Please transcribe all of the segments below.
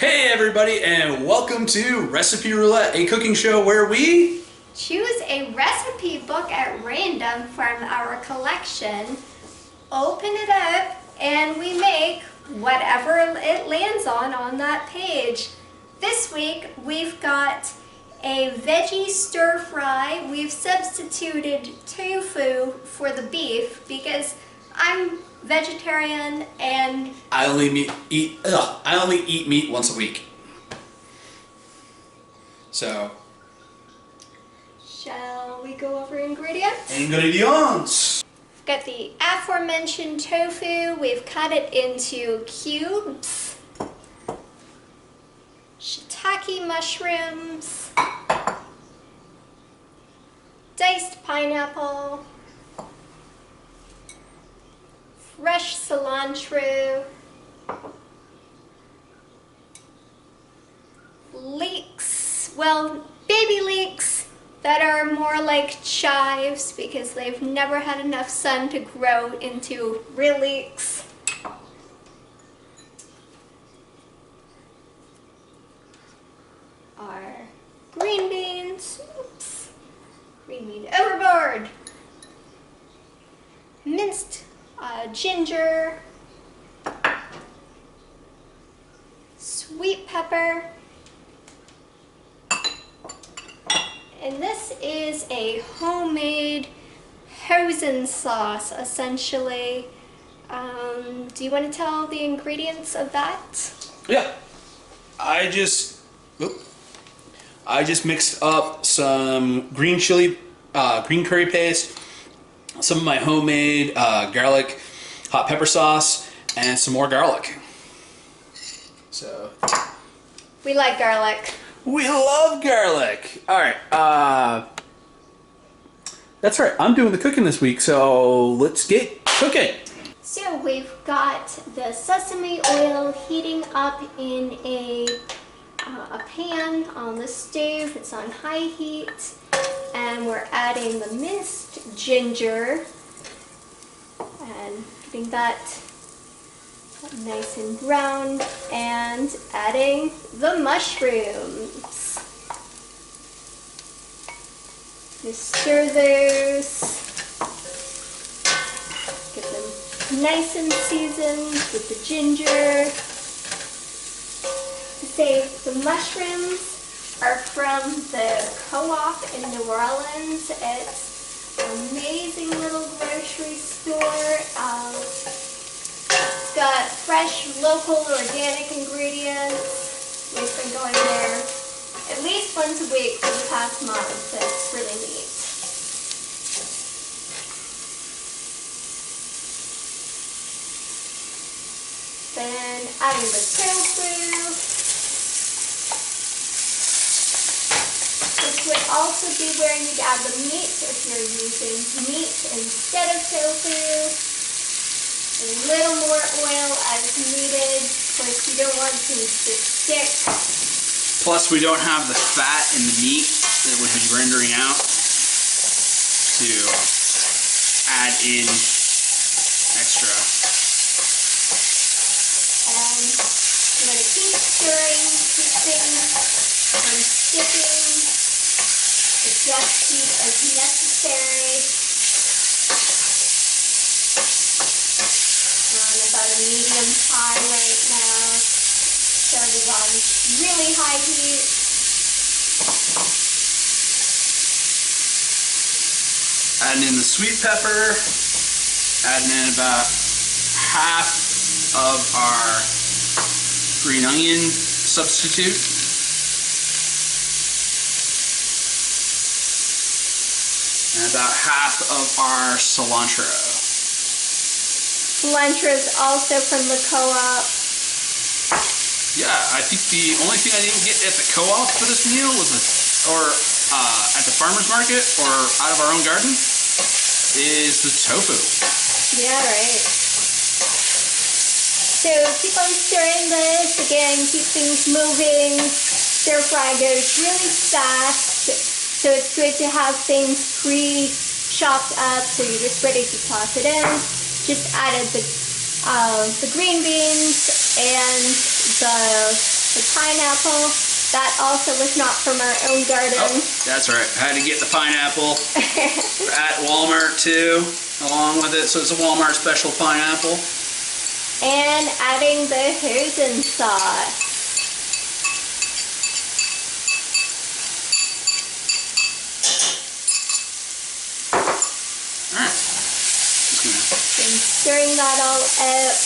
Hey everybody, and welcome to Recipe Roulette, a cooking show where we choose a recipe book at random from our collection, open it up, and we make whatever it lands on that page. This week we've got a veggie stir fry. We've substituted tofu for the beef because I'm vegetarian and I only eat meat once a week. So, shall we go over ingredients? Ingredients. We've got the aforementioned tofu. We've cut it into cubes. Shitake mushrooms. Diced pineapple. Fresh cilantro, leeks, well, baby leeks that are more like chives because they've never had enough sun to grow into real leeks. Our green beans, oops, green bean overboard, minced ginger, sweet pepper, and this is a homemade hoisin sauce, essentially. Do you want to tell the ingredients of that? Yeah, I just mixed up some green curry paste, some of my homemade garlic hot pepper sauce, and some more garlic. So we like garlic. We love garlic. All right, that's right. I'm doing the cooking this week, so let's get cooking. So we've got the sesame oil heating up in a pan on the stove. It's on high heat. And we're adding the minced ginger and getting that nice and brown, and adding the mushrooms. Just stir those, get them nice and seasoned with the ginger. Say the mushrooms are from the Co-op in New Orleans. It's an amazing little grocery store. It's got fresh, local, organic ingredients. We've been going there at least once a week for the past month. It's really neat. Then adding the tofu. Would also be where you'd add the meat if you're using meat instead of tofu. A little more oil as needed. Of course, you don't want things to stick. Plus, we don't have the fat in the meat that would be rendering out to add in extra. And I'm going to keep stirring, keep things from sticking. Adjust heat as necessary. We're on about a medium high right now. Started on really high heat. Adding in the sweet pepper. Adding in about half of our green onion substitute. And about half of our cilantro. Cilantro is also from the Co-op. Yeah, I think the only thing I didn't get at the Co-op for this meal was at the farmer's market or out of our own garden is the tofu. Yeah, right. So keep on stirring this. Again, keep things moving. Stir fry goes really fast. So it's good to have things pre-chopped up so you're just ready to toss it in. Just added the green beans and the pineapple. That also was not from our own garden. Oh, that's right. I had to get the pineapple at Walmart too, along with it. So it's a Walmart special pineapple. And adding the hoisin sauce. Alright. And stirring that all out.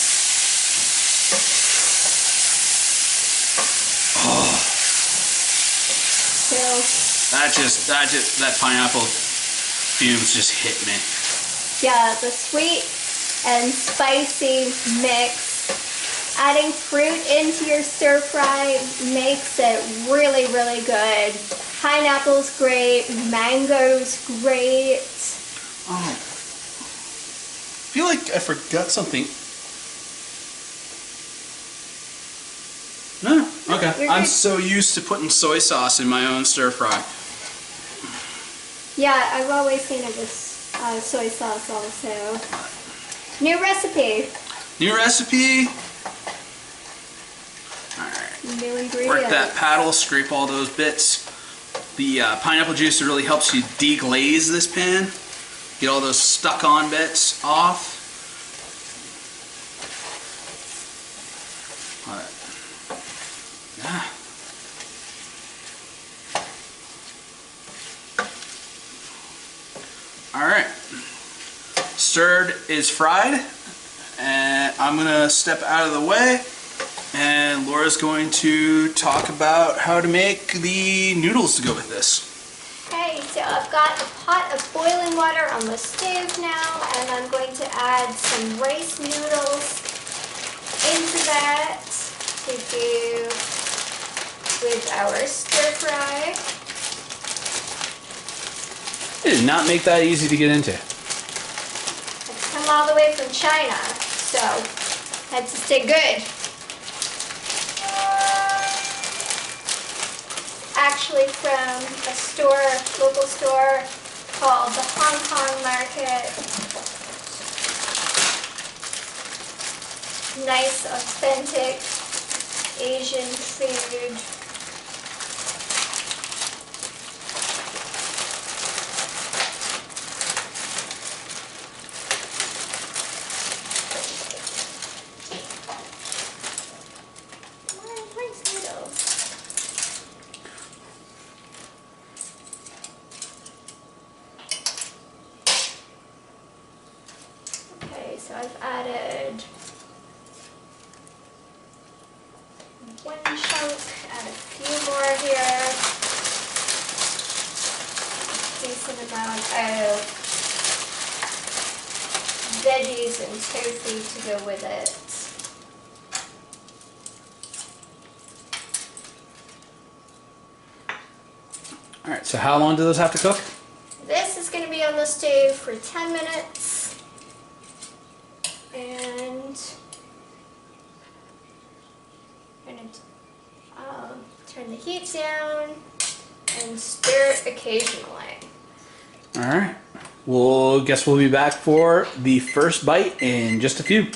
Oh. So that pineapple fumes just hit me. yeah, the sweet and spicy mix. Adding fruit into your stir fry makes it really, really good. Pineapple's great, mango's great. Oh. I feel like I forgot something. No, okay. I'm so used to putting soy sauce in my own stir fry. Yeah, I've always seen it with soy sauce also. New recipe. New recipe. Alright. New ingredients. Work that paddle, scrape all those bits. The pineapple juice really helps you deglaze this pan. Get all those stuck on bits off. Yeah. Alright. Stirred is fried. And I'm going to step out of the way. And Laura's going to talk about how to make the noodles to go with this. Okay, so I've got a pot of boiling water on the stove now, and I'm going to add some rice noodles into that to do with our stir fry. It did not make that easy to get into. I've come all the way from China, so had to stay good. Actually from a store, local store called the Hong Kong Market. Nice, authentic Asian food. Rice noodles. Okay, so I've added one chunk, add a few more here. Decent amount of veggies and tofu to go with it. Alright, so how long do those have to cook? This is going to be on the stove for 10 minutes. And I'm going to turn the heat down and stir it occasionally. Alright. Well, guess we'll be back for the first bite in just a few.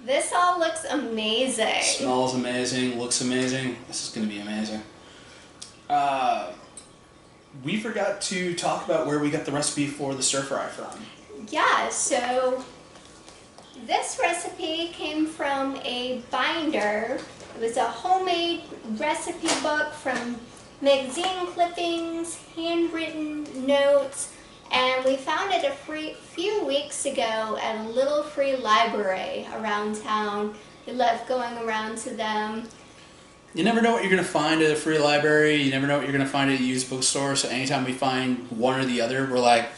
This all looks amazing. Smells amazing, looks amazing. This is going to be amazing. We forgot to talk about where we got the recipe for the stir fry from. Yeah, so this recipe came from a binder. It was a homemade recipe book from magazine clippings, handwritten notes, and we found it a few weeks ago at a little free library around town. We love going around to them. You never know what you're going to find at a free library. You never know what you're going to find at a used bookstore. So anytime we find one or the other, we're like,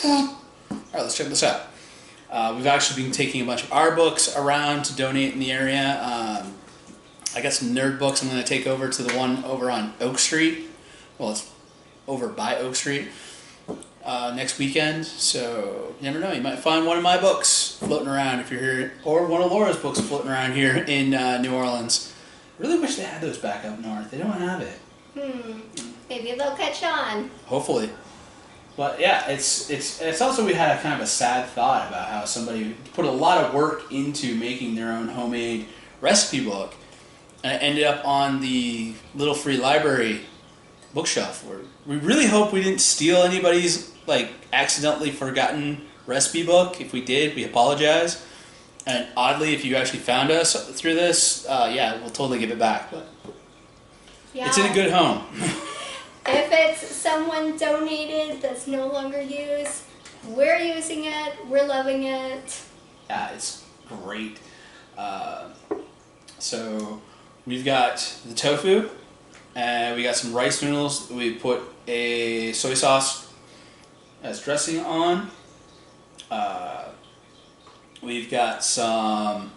all right, let's check this out. We've actually been taking a bunch of our books around to donate in the area. I got some nerd books I'm going to take over to the one over on Oak Street. Well, it's over by Oak Street next weekend. So you never know. You might find one of my books floating around if you're here, or one of Laura's books floating around here in New Orleans. I really wish they had those back up north. They don't have it. Maybe they'll catch on. Hopefully. But yeah, it's also, we had a kind of a sad thought about how somebody put a lot of work into making their own homemade recipe book, and it ended up on the Little Free Library bookshelf. Where we really hope we didn't steal anybody's like accidentally forgotten recipe book. If we did, we apologize. And oddly, if you actually found us through this, yeah, we'll totally give it back. But Yeah. it's in a good home. If it's someone donated that's no longer used, we're using it, we're loving it. Yeah, it's great. So we've got the tofu, and we got some rice noodles. We put a soy sauce as dressing on. We've got some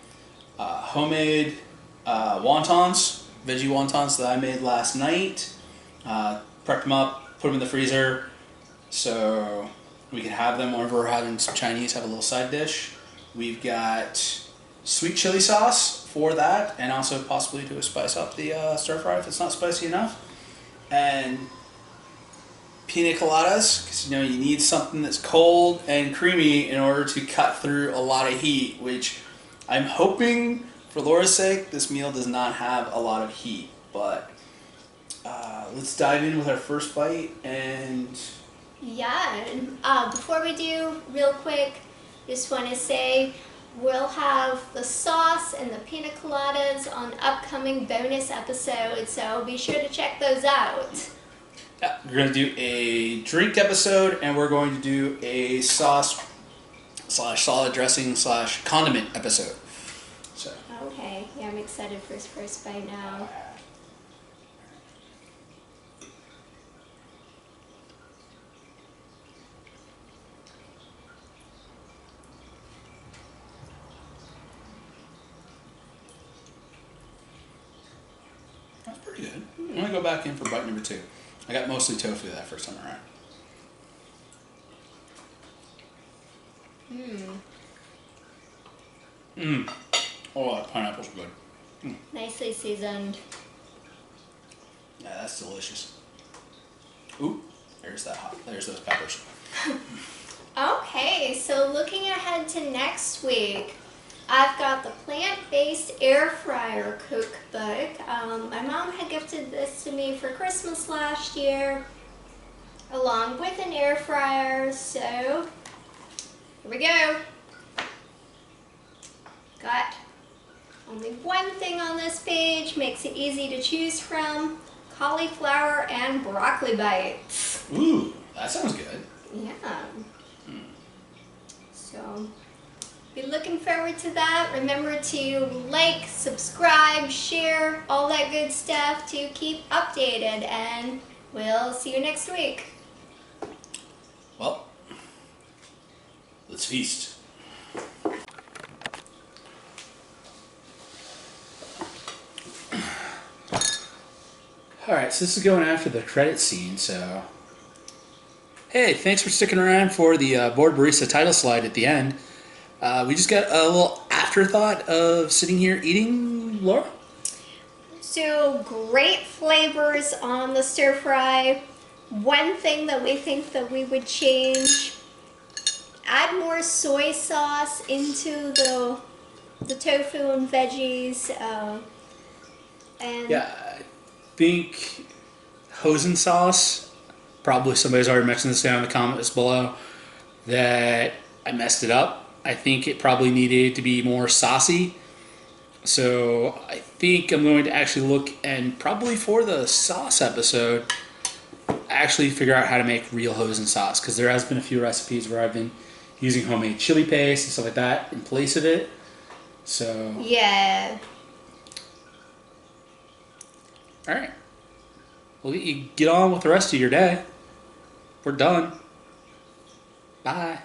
homemade wontons, veggie wontons that I made last night. Prepped them up, put them in the freezer, so we can have them whenever we're having some Chinese, have a little side dish. We've got sweet chili sauce for that, and also possibly to spice up the stir fry if it's not spicy enough. And pina coladas, because you know you need something that's cold and creamy in order to cut through a lot of heat, which I'm hoping for Laura's sake this meal does not have a lot of heat. But let's dive in with our first bite. And Yeah, and before we do, real quick, just want to say we'll have the sauce and the pina coladas on upcoming bonus episodes, so be sure to check those out. yeah, we're going to do a drink episode, and we're going to do a sauce slash salad dressing slash condiment episode. So Okay, yeah, I'm excited for his first bite now. that's pretty good. I'm going to go back in for bite number 2. I got mostly tofu that first time around. Oh, that pineapple's good. Nicely seasoned. Yeah, that's delicious. Ooh, there's those peppers. Okay, so looking ahead to next week, I've got the plant-based air fryer cookbook. My mom had gifted this to me for Christmas last year, along with an air fryer, so here we go. Got only one thing on this page, makes it easy to choose from: cauliflower and broccoli bites. Ooh, that sounds good. Yeah. So, be looking forward to that. Remember to like, subscribe, share, all that good stuff to keep updated, and we'll see you next week. Well, let's feast. Alright, so this is going after the credit scene, so... Hey, thanks for sticking around for the Board Barista title slide at the end. We just got a little afterthought of sitting here eating, Laura? So, great flavors on the stir fry. One thing that we think that we would change: add more soy sauce into the tofu and veggies. And Yeah, I think hoisin sauce, probably somebody's already mentioned this down in the comments below, that I messed it up. I think it probably needed to be more saucy. So I think I'm going to actually look, and probably for the sauce episode, actually figure out how to make real hoisin sauce, because there has been a few recipes where I've been using homemade chili paste and stuff like that in place of it. So yeah. all right, well, you get on with the rest of your day. We're done. Bye.